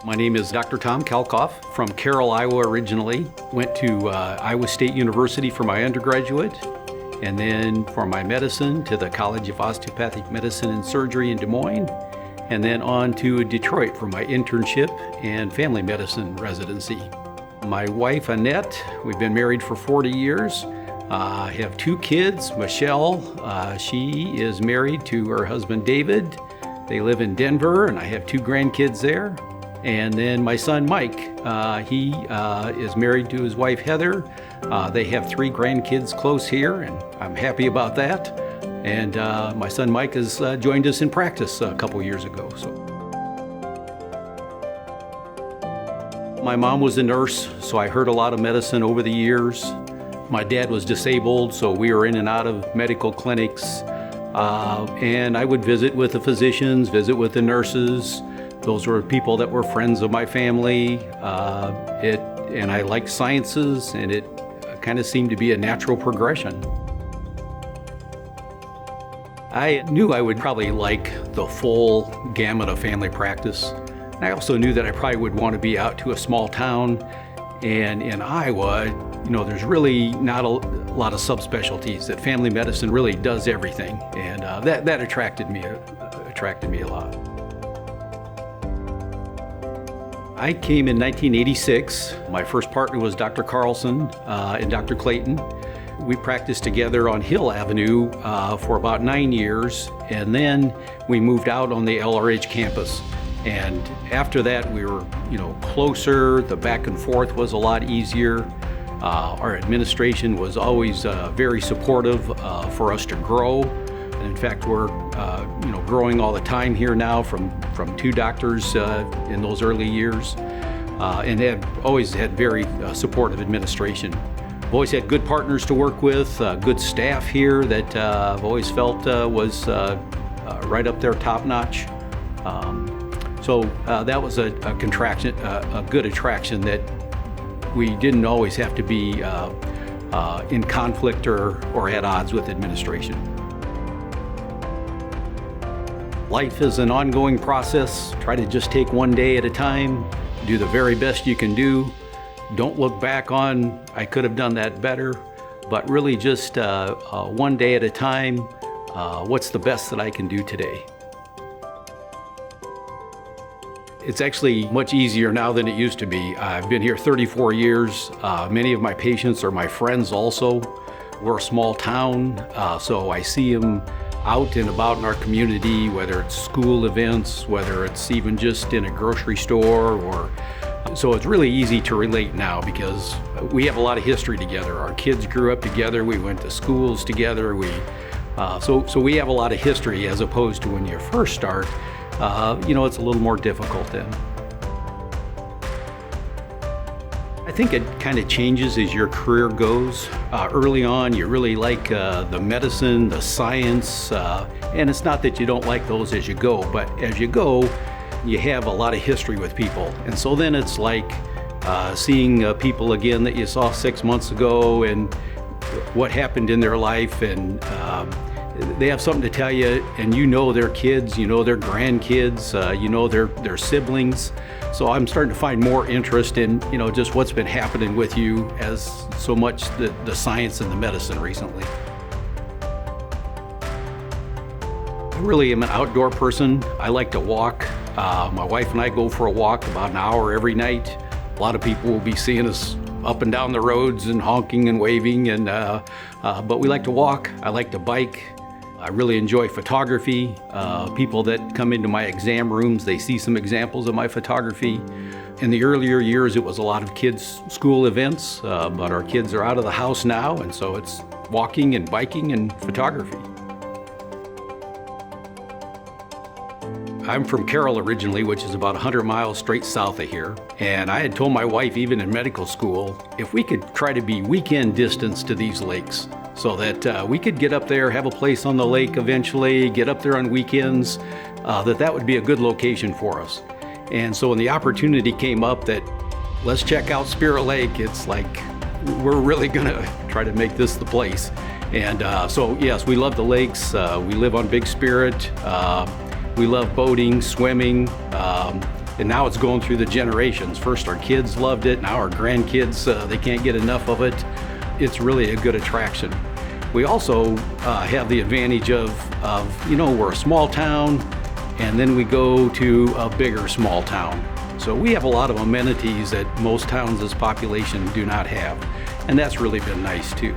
My name is Dr. Tom Kalkhoff from Carroll, Iowa originally. Went to Iowa State University for my undergraduate, and then for my medicine to the College of Osteopathic Medicine and Surgery in Des Moines, and then on to Detroit for my internship and family medicine residency. My wife, Annette, we've been married for 40 years. I have 2 kids. Michelle, she is married to her husband, David. They live in Denver, and I have 2 grandkids there. And then my son, Mike, he is married to his wife, Heather. They have 3 grandkids close here, and I'm happy about that. And my son, Mike, has joined us in practice a couple years ago. So, my mom was a nurse, so I heard a lot of medicine over the years. My dad was disabled, so we were in and out of medical clinics. And I would visit with the physicians, visit with the nurses. Those were people that were friends of my family. And I liked sciences, and it kind of seemed to be a natural progression. I knew I would probably like the full gamut of family practice. I also knew that I probably would want to be out to a small town. And in Iowa, you know, there's really not a lot of subspecialties, that family medicine really does everything. And that attracted me a lot. I came in 1986. My first partner was Dr. Carlson and Dr. Clayton. We practiced together on Hill Avenue for about 9 years, and then we moved out on the LRH campus. And after that, we were, closer. The back and forth was a lot easier. Our administration was always very supportive for us to grow. And in fact, we're growing all the time here now from 2 doctors in those early years, and have always had very supportive administration. I've always had good partners to work with, good staff here that I've always felt was right up there, top notch. So that was a good attraction, that we didn't always have to be in conflict or at odds with administration. Life is an ongoing process. Try to just take one day at a time, do the very best you can do. Don't look back on, I could have done that better, but really just one day at a time. What's the best that I can do today? It's actually much easier now than it used to be. I've been here 34 years. Many of my patients are my friends also. We're a small town, so I see them out and about in our community, whether it's school events, whether it's even just in a grocery store, so it's really easy to relate now because we have a lot of history together. Our kids grew up together, we went to schools together, so we have a lot of history, as opposed to when you first start, it's a little more difficult then. I think it kind of changes as your career goes. Early on, you really like the medicine, the science, and it's not that you don't like those as you go, but as you go, you have a lot of history with people. And so then it's like seeing people again that you saw 6 months ago, and what happened in their life, and they have something to tell you, and their kids, their grandkids, their siblings. So I'm starting to find more interest in, just what's been happening with you, as so much the science and the medicine recently. I really am an outdoor person. I like to walk. My wife and I go for a walk about an hour every night. A lot of people will be seeing us up and down the roads and honking and waving, but we like to walk. I like to bike. I really enjoy photography. People that come into my exam rooms, they see some examples of my photography. In the earlier years, it was a lot of kids' school events, but our kids are out of the house now, and so it's walking and biking and photography. I'm from Carroll originally, which is about 100 miles straight south of here. And I had told my wife, even in medical school, if we could try to be weekend distance to these lakes, so that we could get up there, have a place on the lake eventually, get up there on weekends, that would be a good location for us. And so when the opportunity came up that let's check out Spirit Lake, it's like, we're really gonna try to make this the place. And so yes, we love the lakes. We live on Big Spirit. We love boating, swimming, And now it's going through the generations. First our kids loved it, now our grandkids, they can't get enough of it. It's really a good attraction. We also have the advantage of, we're a small town, and then we go to a bigger small town. So we have a lot of amenities that most towns' population do not have, and that's really been nice too.